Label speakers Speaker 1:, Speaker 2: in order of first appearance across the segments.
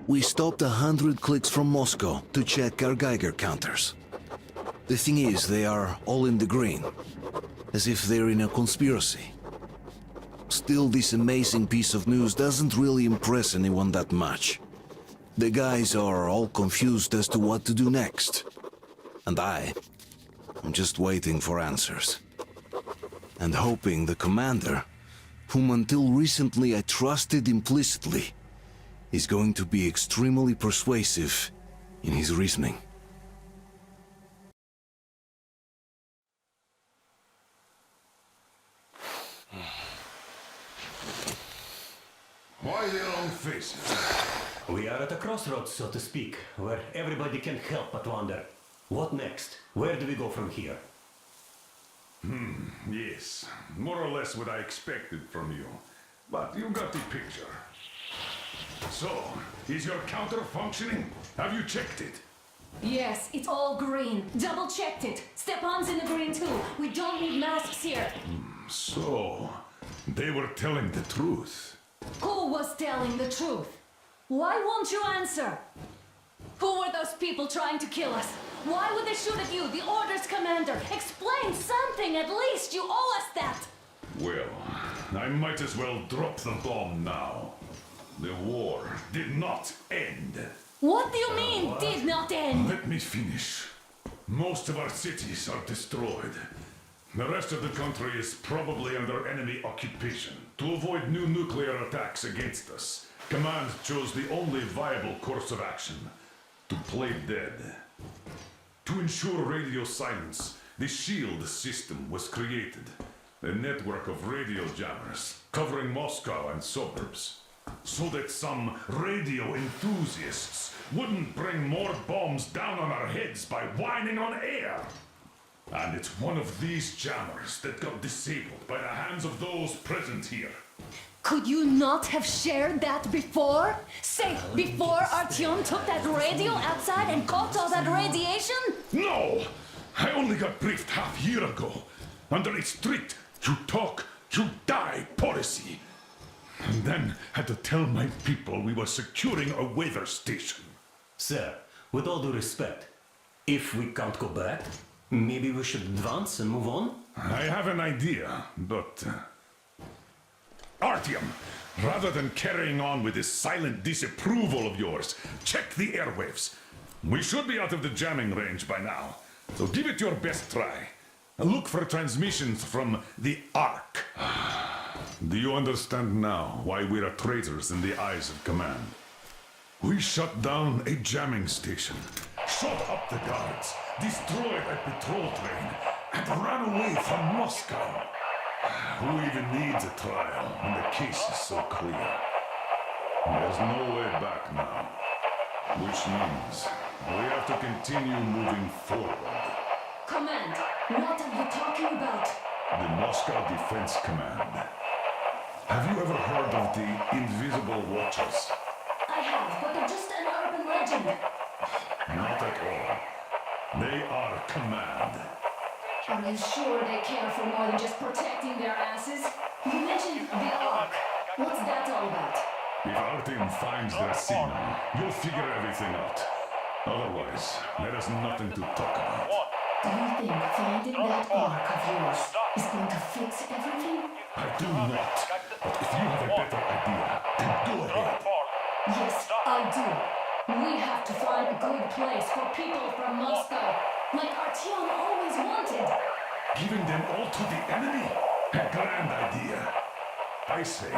Speaker 1: We stopped 100 clicks from Moscow to check our Geiger counters. The thing is, they are all in the green, as if they're in a conspiracy. Still, this amazing piece of news doesn't really impress anyone that much. The guys are all confused as to what to do next. And I'm just waiting for answers. And hoping the commander, whom until recently I trusted implicitly, is going to be extremely persuasive in his reasoning.
Speaker 2: Why their own faces?
Speaker 3: We are at a crossroads, so to speak, where everybody can help but wonder. What next? Where do we go from here?
Speaker 2: Yes, more or less what I expected from you. But you got the picture. So, is your counter functioning? Have you checked it?
Speaker 4: Yes, it's all green. Double checked it. Stepan's in the green too. We don't need masks here.
Speaker 2: So, they were telling the truth.
Speaker 4: Who was telling the truth? Why won't you answer? Who were those people trying to kill us? Why would they shoot at you, the Order's commander? Explain something, at least! You owe us that!
Speaker 2: Well, I might as well drop the bomb now. The war did not end.
Speaker 4: What do you mean, did not end?
Speaker 2: Let me finish. Most of our cities are destroyed. The rest of the country is probably under enemy occupation. To avoid new nuclear attacks against us, Command chose the only viable course of action: to play dead. To ensure radio silence, the SHIELD system was created. A network of radio jammers covering Moscow and suburbs. So that some radio enthusiasts wouldn't bring more bombs down on our heads by whining on air. And it's one of these jammers that got disabled by the hands of those present here.
Speaker 4: Could you not have shared that before? Say, before Artyom took that radio outside and caught all that radiation?
Speaker 2: No! I only got briefed half year ago. Under a strict, you talk, you die policy. And then had to tell my people we were securing a weather station.
Speaker 3: Sir, with all due respect, if we can't go back, maybe we should advance and move on?
Speaker 2: I have an idea, but... Artyom, rather than carrying on with this silent disapproval of yours, check the airwaves. We should be out of the jamming range by now, so give it your best try. Look for transmissions from the Ark. Do you understand now why we are traitors in the eyes of Command? We shut down a jamming station, shot up the guards, destroyed a patrol train, and ran away from Moscow. Who even needs a trial when the case is so clear? There's no way back now, which means we have to continue moving forward.
Speaker 4: Command, what are you talking about?
Speaker 2: The Moscow Defense Command. Have you ever heard of the Invisible Watchers?
Speaker 4: I have, but they're just an urban legend.
Speaker 2: Not at all. They are Command.
Speaker 4: Are you sure they care for more than just protecting their asses? You mentioned the Ark. What's that all about?
Speaker 2: If Artyom finds their signal, you'll figure everything out. Otherwise, there is nothing to talk about.
Speaker 4: Do you think finding that Ark of yours is going to fix everything?
Speaker 2: I do not. But if you have a better idea, then go ahead.
Speaker 4: Yes, I do. We have to find a good place for people from Moscow, like Artyom always wanted.
Speaker 2: Giving them all to the enemy? A grand idea. I say,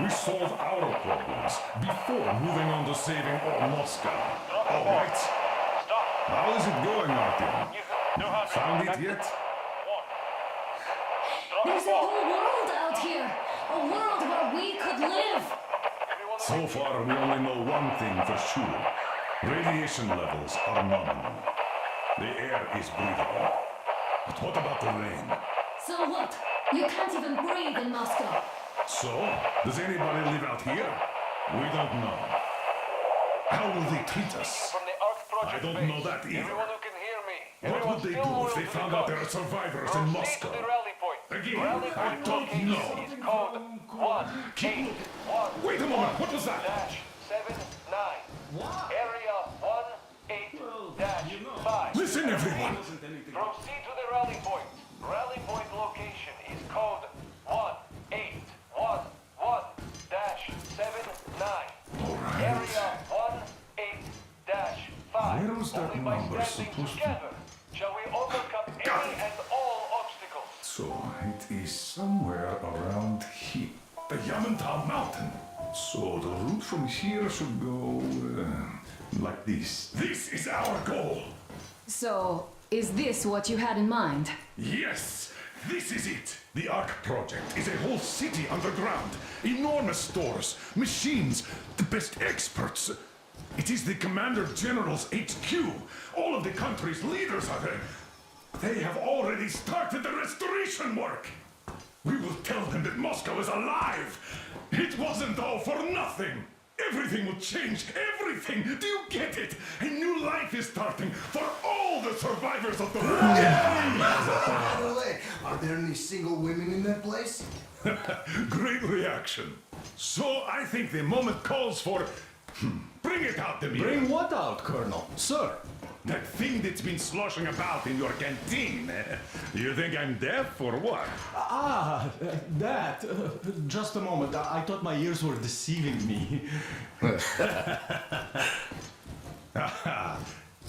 Speaker 2: we solve our problems before moving on to saving all Moscow. All right? How is it going, Artyom? Found it yet?
Speaker 4: There's a whole world out here. A world where we could live.
Speaker 2: So far, we only know one thing for sure. Radiation levels are nominal. The air is breathable. But what about the rain?
Speaker 4: So what? You can't even breathe in Moscow.
Speaker 2: So, does anybody live out here? We don't know. How will they treat us? I don't know that either. What would they do if they found out there are survivors in Moscow? Again, I don't know. Wait a moment, what was that? are supposed to...
Speaker 5: Shall we overcome
Speaker 2: Got
Speaker 5: any
Speaker 2: it.
Speaker 5: and all obstacles?
Speaker 2: So, it is somewhere around here. The Yamantau Mountain. So, the route from here should go... like this. This is our goal!
Speaker 4: So, is this what you had in mind?
Speaker 2: Yes! This is it! The Ark Project is a whole city underground. Enormous stores, machines, the best experts. It is the Commander General's HQ. All of the country's leaders are there. They have already started the restoration work. We will tell them that Moscow is alive. It wasn't all for nothing. Everything will change. Everything. Do you get it? A new life is starting for all the survivors of the war.
Speaker 6: By the way, are there any single women in that place?
Speaker 2: Great reaction. So I think the moment calls for... Bring it out, Demir.
Speaker 7: Bring what out, Colonel? Sir?
Speaker 2: That thing that's been sloshing about in your canteen. You think I'm deaf or what?
Speaker 7: That. Just a moment. I thought my ears were deceiving me.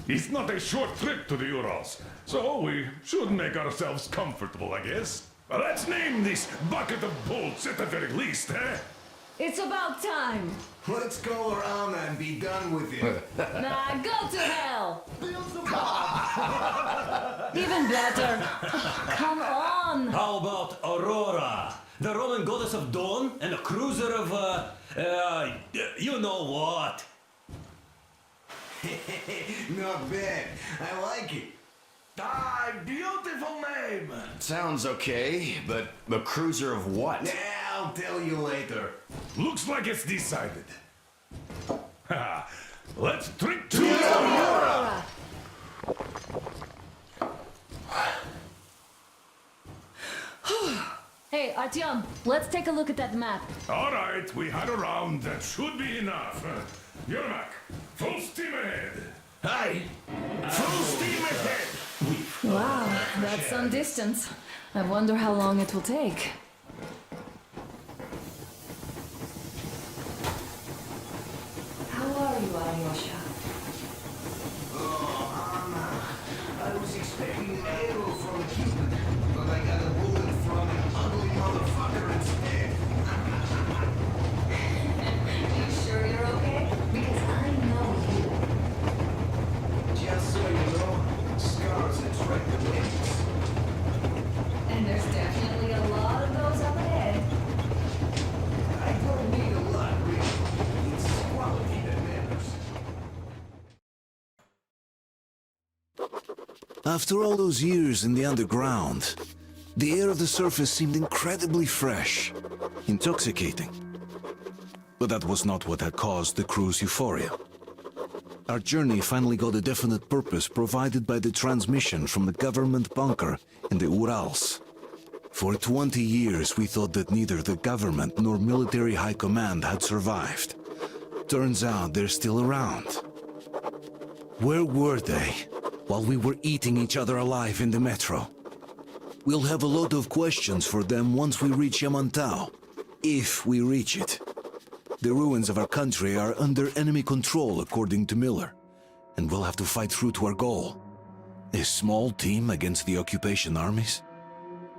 Speaker 2: It's not a short trip to the Urals, so we should make ourselves comfortable, I guess. Let's name this bucket of bolts at the very least, eh?
Speaker 4: It's about time.
Speaker 6: Let's go around and be done with it.
Speaker 4: Nah, go to hell. Even better. Come on.
Speaker 3: How about Aurora? The Roman goddess of dawn and a cruiser of, you know what?
Speaker 6: Not bad. I like it.
Speaker 5: Ah, beautiful name.
Speaker 8: Sounds okay, but a cruiser of what?
Speaker 6: Yeah, I'll tell you later.
Speaker 2: Looks like it's decided. Let's drink to
Speaker 4: Aurora. Hey, Artyom, let's take a look at that map.
Speaker 2: All right, we had a round. That should be enough. Yermak, full steam ahead.
Speaker 8: Hi!
Speaker 2: Full steam ahead.
Speaker 4: Wow, that's some distance. I wonder how long it will take. How are you, Alyosha?
Speaker 6: I was expecting an arrow from a Cupid, but I got a bullet from an ugly motherfucker instead.
Speaker 4: You sure you're okay? Because I know you.
Speaker 6: Just so you know, scars attract the ladies.
Speaker 4: And there's definitely a lot of those up ahead.
Speaker 6: I don't need a lot, really. It's quality that matters.
Speaker 1: After all those years in the underground, the air of the surface seemed incredibly fresh, intoxicating. But that was not what had caused the crew's euphoria. Our journey finally got a definite purpose provided by the transmission from the government bunker in the Urals. For 20 years we thought that neither the government nor military high command had survived. Turns out they're still around. Where were they while we were eating each other alive in the metro? We'll have a lot of questions for them once we reach Yamantau, if we reach it. The ruins of our country are under enemy control, according to Miller, and we'll have to fight through to our goal. A small team against the occupation armies?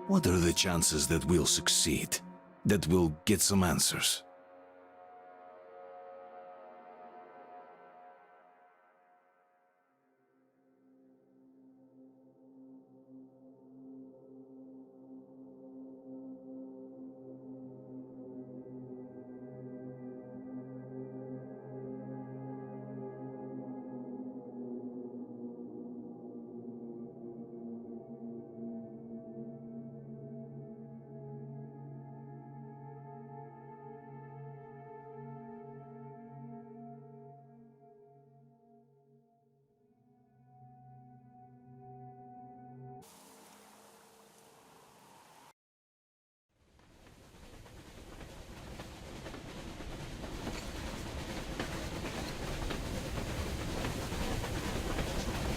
Speaker 1: What are the chances that we'll succeed? That we'll get some answers?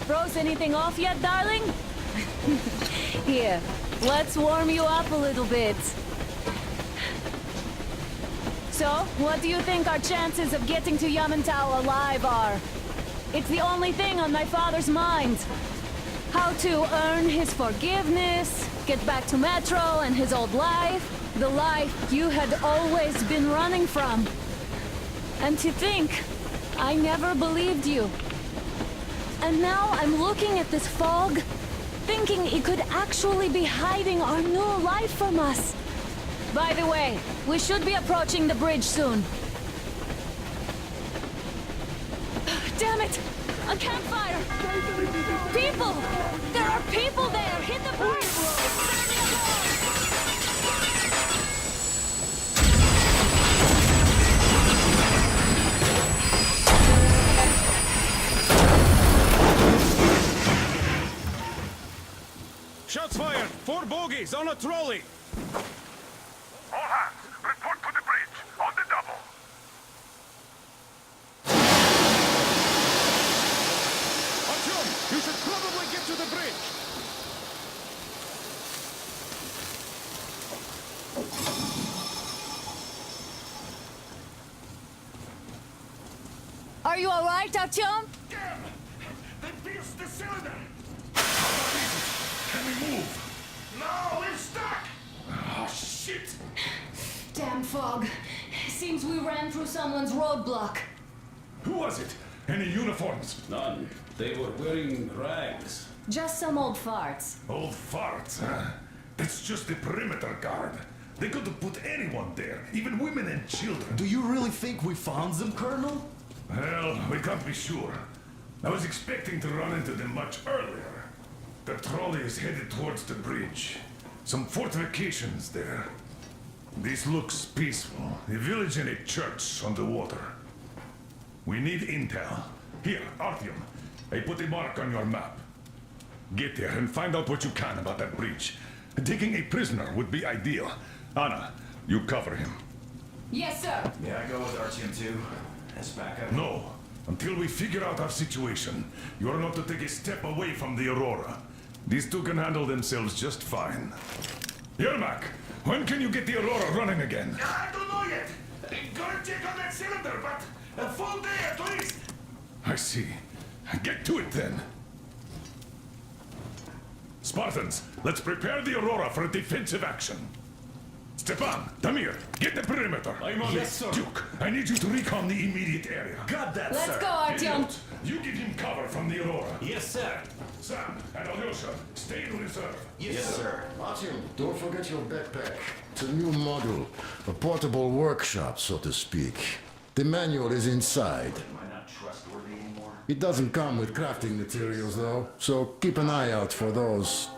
Speaker 4: Froze anything off yet, darling? Here, let's warm you up a little bit. So, what do you think our chances of getting to Yamantau alive are? It's the only thing on my father's mind. How to earn his forgiveness, get back to Metro and his old life. The life you had always been running from. And to think, I never believed you. And now I'm looking at this fog, thinking it could actually be hiding our new life from us. By the way, we should be approaching the bridge soon. Damn it! A campfire! People! There are people there! Hit the bridge!
Speaker 9: Shots fired! 4 bogies on a trolley!
Speaker 2: All hands, report to the bridge, on the double.
Speaker 9: Artyom, you should probably get to the bridge!
Speaker 4: Are you alright, Artyom?
Speaker 2: Damn! They pierced the cylinder! Can we move? No, we're stuck! Oh, shit!
Speaker 4: Damn fog. Seems we ran through someone's roadblock.
Speaker 2: Who was it? Any uniforms?
Speaker 9: None. They were wearing rags.
Speaker 4: Just some old farts.
Speaker 2: Old farts, huh? That's just the perimeter guard. They could have put anyone there, even women and children.
Speaker 7: Do you really think we found them, Colonel?
Speaker 2: Well, we can't be sure. I was expecting to run into them much earlier. The trolley is headed towards the bridge. Some fortifications there. This looks peaceful. A village and a church on the water. We need intel. Here, Artyom. I put a mark on your map. Get there and find out what you can about that bridge. Taking a prisoner would be ideal. Anna, you cover him.
Speaker 4: Yes, sir.
Speaker 8: Yeah, I go with Artyom too. As backup.
Speaker 2: No. Until we figure out our situation, you are not to take a step away from the Aurora. These two can handle themselves just fine. Yermak, when can you get the Aurora running again?
Speaker 5: I don't know yet. Gotta check on that cylinder, but a full day at least.
Speaker 2: I see. Get to it then. Spartans, let's prepare the Aurora for a defensive action. Stepan, Damir, get the perimeter.
Speaker 9: I'm on it.
Speaker 7: Yes, sir.
Speaker 2: Duke, I need you to recon the immediate area.
Speaker 7: Got that,
Speaker 4: Let's
Speaker 7: sir.
Speaker 4: go, Artyom.
Speaker 2: Idiot, you give him cover from the Aurora.
Speaker 3: Yes, sir.
Speaker 2: Sam and Alyosha, stay in reserve.
Speaker 8: Yes, sir.
Speaker 10: Artyom, don't forget your backpack. It's a new model, a portable workshop, so to speak. The manual is inside.
Speaker 8: Am I not trustworthy anymore?
Speaker 10: It doesn't come with crafting materials, though, so keep an eye out for those.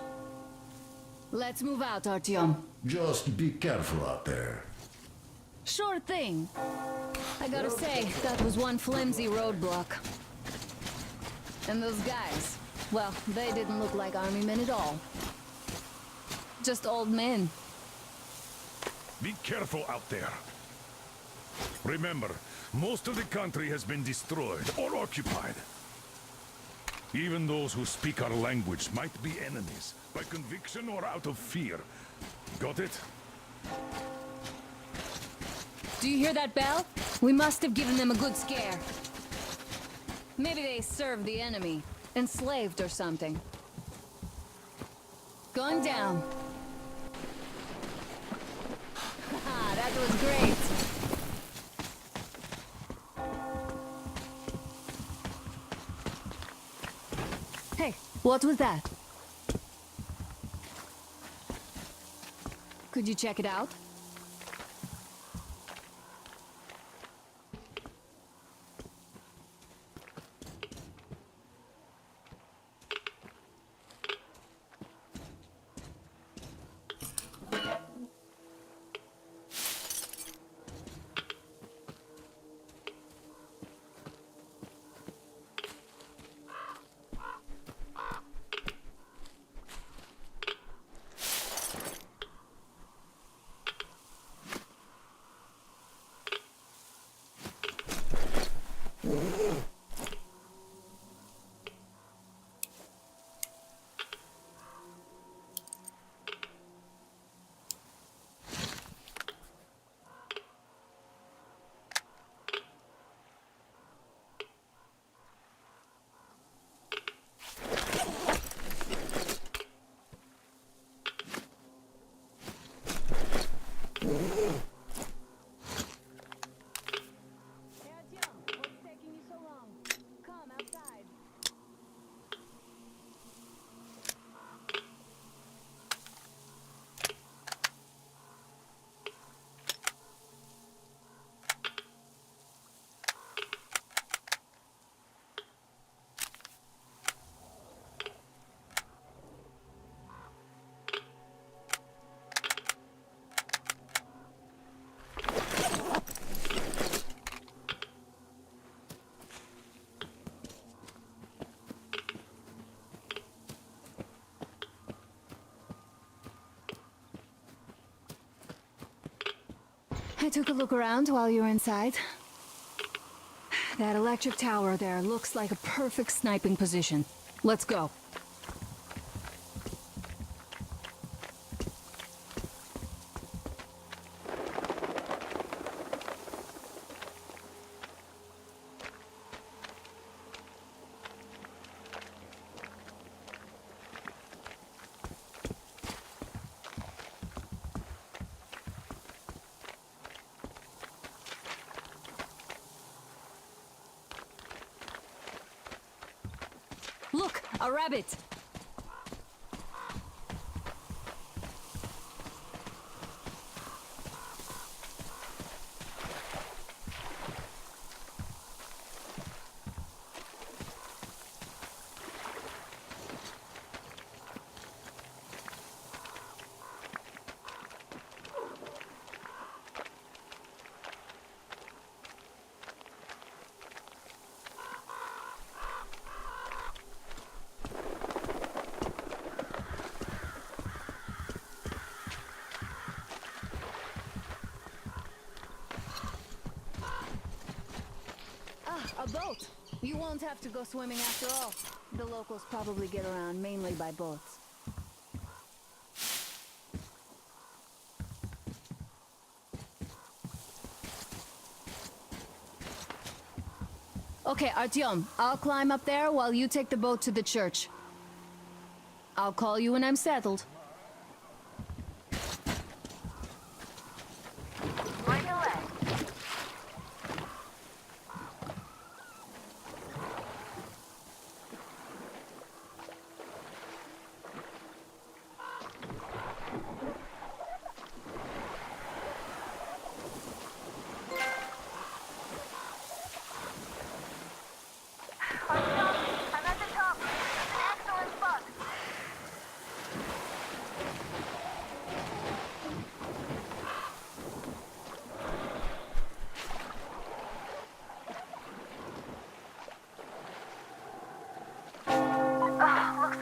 Speaker 4: Let's move out, Artyom.
Speaker 10: Just be careful out there.
Speaker 4: Sure thing. I gotta say, that was one flimsy roadblock. And those guys, well, they didn't look like army men at all. Just old men.
Speaker 2: Be careful out there. Remember, most of the country has been destroyed or occupied. Even those who speak our language might be enemies, by conviction or out of fear. Got it?
Speaker 4: Do you hear that bell? We must have given them a good scare. Maybe they served the enemy, enslaved or something. Going down. Haha, that was great. Hey, what was that? Could you check it out? I took a look around while you were inside. That electric tower there looks like a perfect sniping position. Let's go. Look, a rabbit! A boat! You won't have to go swimming after all. The locals probably get around mainly by boats. Okay, Artyom, I'll climb up there while you take the boat to the church. I'll call you when I'm settled.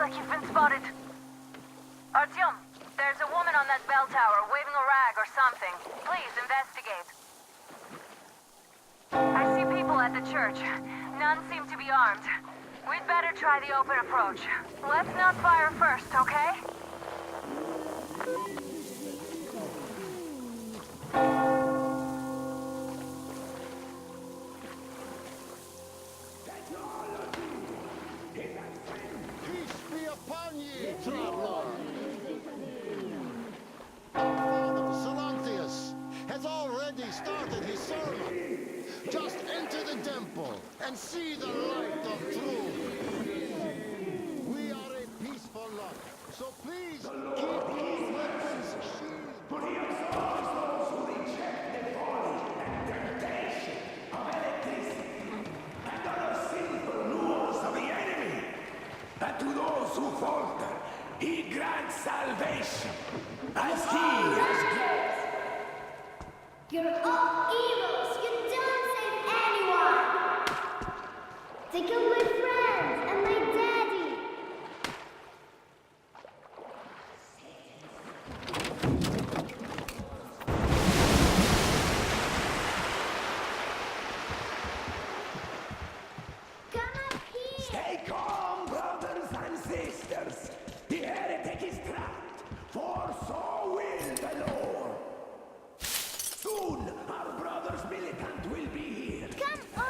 Speaker 11: You've been spotted. Artyom, there's a woman on that bell tower waving a rag or something. Please investigate. I see people at the church. None seem to be armed. We'd better try the open approach. Let's not fire first, okay?
Speaker 10: And see the light of truth. We are a peaceful lot, so please keep your weapons sheathed.
Speaker 5: But he absolves those who reject the folly and temptation of electricity and other sinful lures of the enemy. And to those who falter, he grants salvation, as he has granted.
Speaker 12: You're all evils! You don't save anyone! They killed my friends and my daddy! Come up here!
Speaker 5: Stay calm, brothers and sisters! The heretic is trapped, for so will the Lord! Soon, our brother's militant will be here!
Speaker 12: Come on!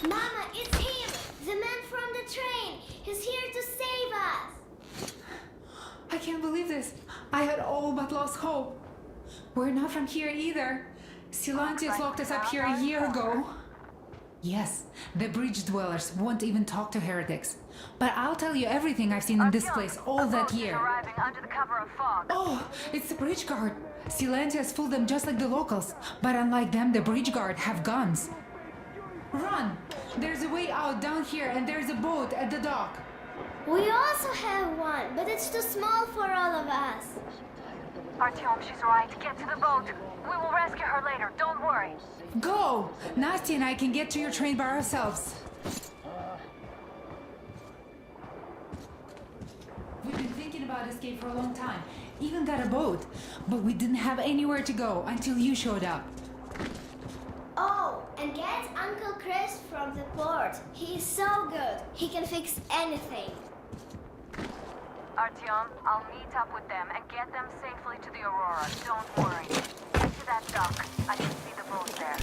Speaker 12: Mama, it's him! The man from the train! He's here to save us!
Speaker 13: I can't believe this. I had all but lost hope. We're not from here either. Silantius locked us up here a year ago. Yes, the bridge dwellers won't even talk to heretics. But I'll tell you everything I've seen in this place all that year.
Speaker 11: Arriving under the cover of fog.
Speaker 13: Oh, it's the bridge guard. Silantius fooled them just like the locals. But unlike them, the bridge guard have guns. Run! There's a way out down here and there's a boat at the dock.
Speaker 12: We also have one, but it's too small for all of us.
Speaker 11: Artyom, she's right. Get to the boat. We will rescue her later, don't worry.
Speaker 13: Go! Nasty and I can get to your train by ourselves. We've been thinking about escape for a long time. Even got a boat. But we didn't have anywhere to go until you showed up.
Speaker 12: Oh, and get Uncle Chris from the port. He's so good. He can fix anything.
Speaker 11: Artyom, I'll meet up with them and get them safely to the Aurora. Don't worry. Get to that dock. I can see the boat there.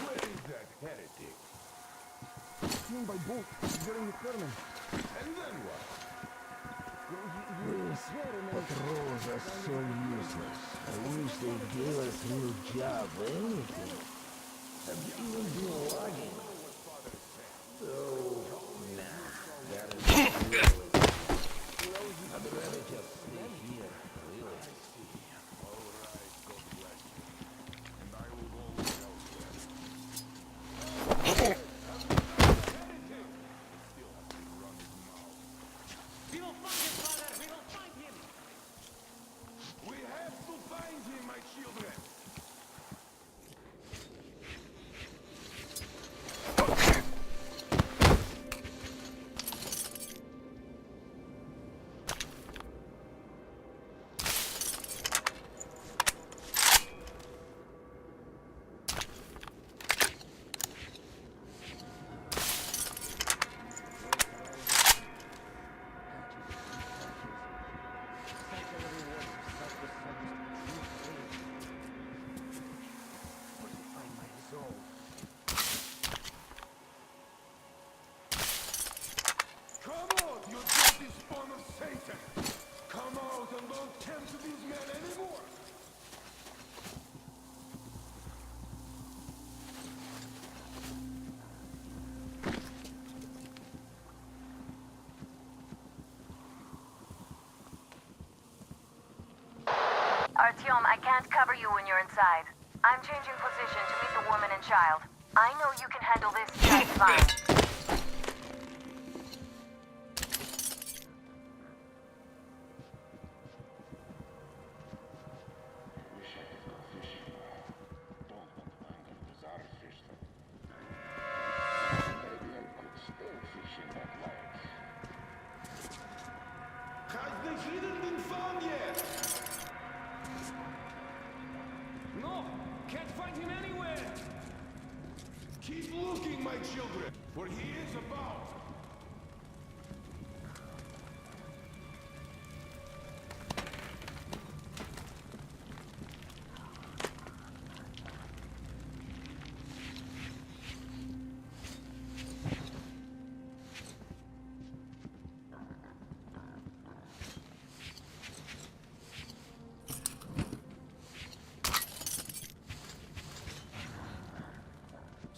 Speaker 10: Where is that heretic? Seen by boat during the tournament. And then what?
Speaker 5: Patrols are so useless. I wish they gave us a new job or anything. Even do logging. So, nah, gotta I'd rather just stay here, really.
Speaker 10: We have to find him, my children. Come out, you dirty spawn of Satan! Come out and don't tempt these men anymore!
Speaker 11: Artyom, I can't cover you when you're inside. I'm changing position to meet the woman and child. I know you can handle this just fine.
Speaker 10: Has the hidden been found yet? No, can't find him anywhere. Keep looking, my children, for he is about.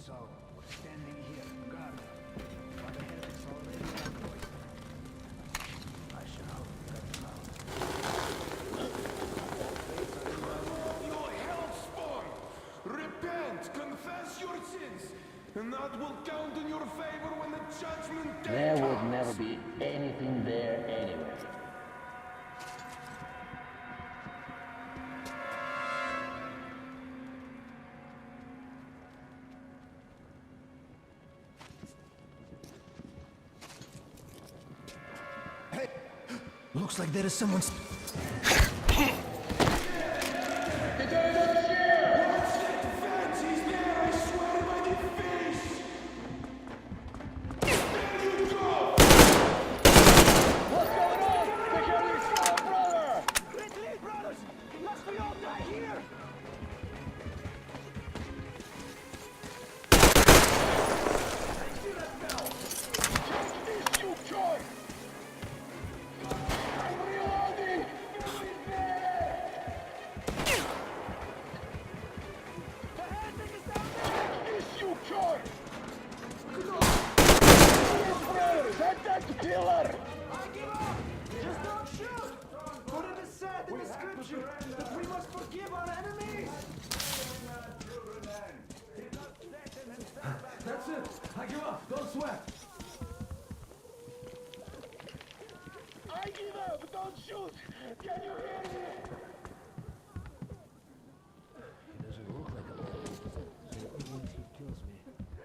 Speaker 6: So, we're standing here, guarded. While the heretics already ambushed. I should hope we got them out.
Speaker 10: You hellspawn! Repent, confess your sins, and that will count in your favor when the judgment day
Speaker 5: There
Speaker 10: comes.
Speaker 5: would never be anything there anyway.
Speaker 6: Looks like there is someone's...
Speaker 10: Fancy's there, I swear by the face! There you go!
Speaker 9: What's going on? The hell is your brother?
Speaker 10: Lead, brothers! Must we all die here? I see that bell!
Speaker 9: Take this, you joy! I'm reloading! Don't shoot! Can you hear me?
Speaker 6: He doesn't look like a bandit, so even if he kills me, there won't be torture.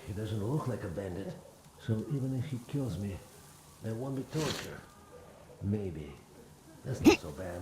Speaker 6: He doesn't look like a bandit, so even if he kills me, there won't be torture. Maybe. That's not so bad.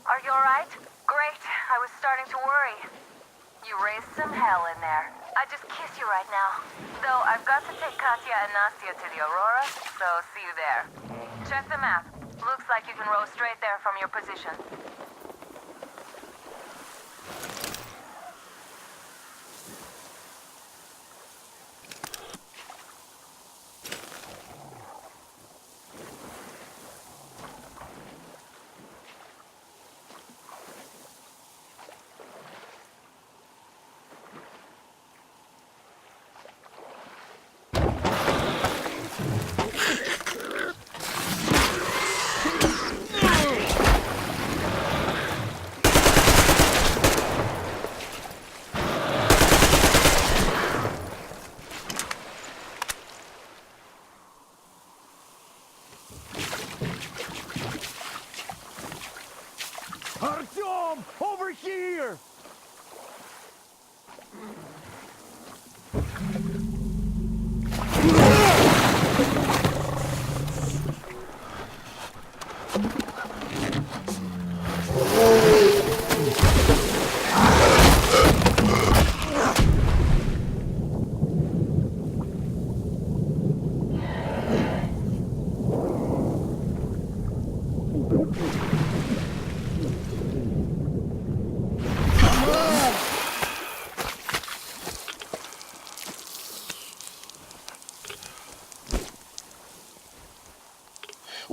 Speaker 11: Are you alright? Great. I was starting to worry. You raised some hell in there. I just kiss you right now. Though I've got to take Katya and Nastya to the Aurora, so see you there. Check the map. Looks like you can row straight there from your position.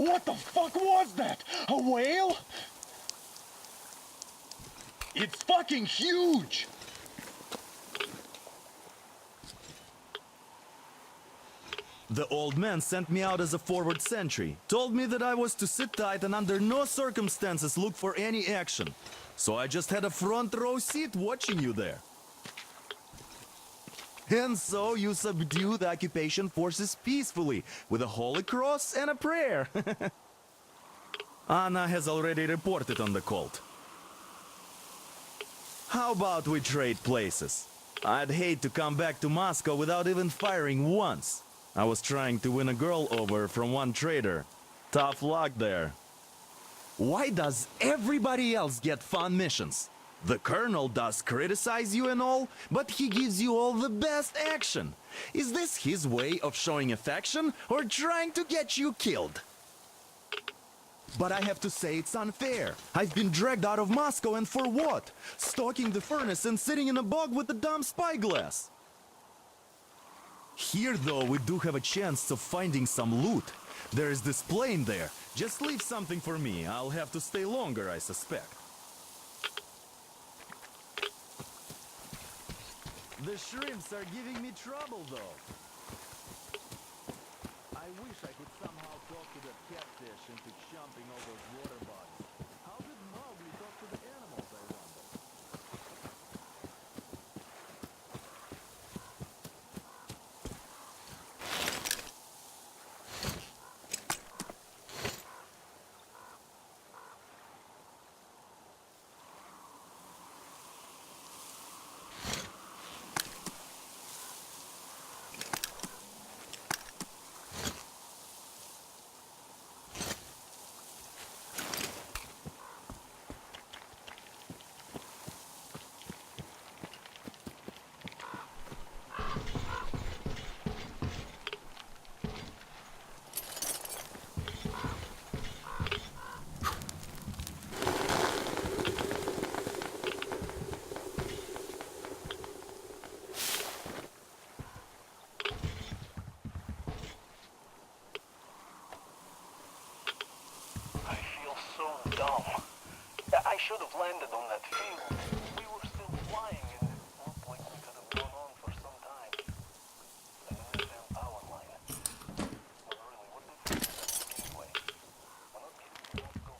Speaker 9: What the fuck was that? A whale? It's fucking huge!
Speaker 14: The old man sent me out as a forward sentry, told me that I was to sit tight and under no circumstances look for any action. So I just had a front row seat watching you there. And so you subdue the occupation forces peacefully, with a holy cross and a prayer. Anna has already reported on the cult. How about we trade places? I'd hate to come back to Moscow without even firing once. I was trying to win a girl over from one trader. Tough luck there. Why does everybody else get fun missions? The colonel does criticize you and all, but he gives you all the best action. Is this his way of showing affection or trying to get you killed? But I have to say it's unfair. I've been dragged out of Moscow, and for what? Stalking the furnace and sitting in a bog with a dumb spyglass. Here, though, we do have a chance of finding some loot. There is this plane there. Just leave something for me. I'll have to stay longer, I suspect. The shrimps are giving me trouble, though. I wish I could somehow talk to the catfish into jumping all those water bugs. How did Mowgli talk to the animals, I wonder?
Speaker 15: I should have landed on that field. We were still flying and it looked like we could have gone on for some time. I didn't understand power line. But really, what difference does that make anyway? We're not getting to Moscow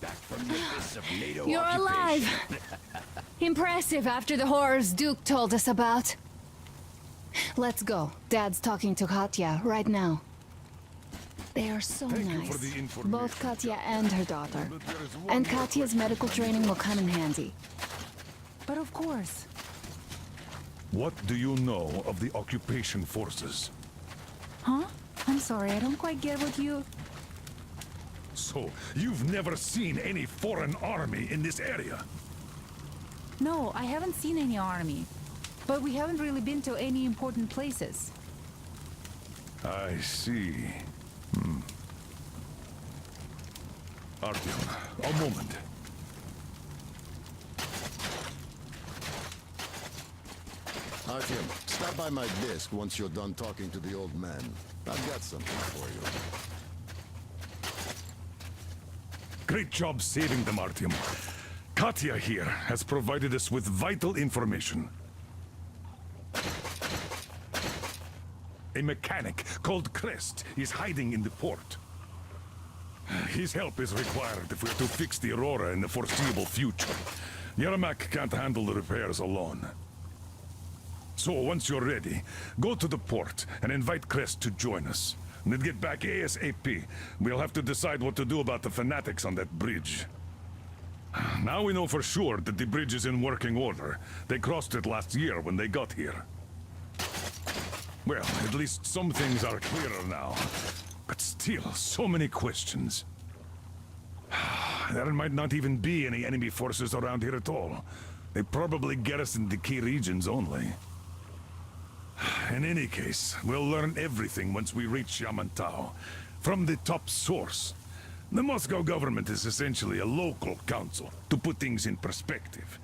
Speaker 8: back from the abyss of NATO
Speaker 4: You're alive! Impressive after the horrors Duke told us about. Let's go. Dad's talking to Katya right now. They are so nice. Both Katya and her daughter. And Katya's medical training will come in handy.
Speaker 13: but of course.
Speaker 2: What do you know of the occupation forces?
Speaker 13: Huh? I'm sorry, I don't quite get what you...
Speaker 2: So, you've never seen any foreign army in this area?
Speaker 13: No, I haven't seen any army. But we haven't really been to any important places.
Speaker 2: I see. Artyom, a moment.
Speaker 16: Artyom, stop by my desk once you're done talking to the old man. I've got something for you.
Speaker 2: Great job saving them, Artyom. Katya here has provided us with vital information. A mechanic called Crest is hiding in the port. His help is required if we're to fix the Aurora in the foreseeable future. Yermak can't handle the repairs alone. So, once you're ready, go to the port and invite Crest to join us. And then get back ASAP. We'll have to decide what to do about the fanatics on that bridge. Now we know for sure that the bridge is in working order. They crossed it last year when they got here. Well, at least some things are clearer now. But still, so many questions. There might not even be any enemy forces around here at all. They probably garrison the key regions only. In any case, we'll learn everything once we reach Yamantau. From the top source. The Moscow government is essentially a local council, to put things in perspective.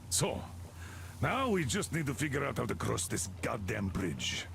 Speaker 2: So, now we just need to figure out how to cross this goddamn bridge.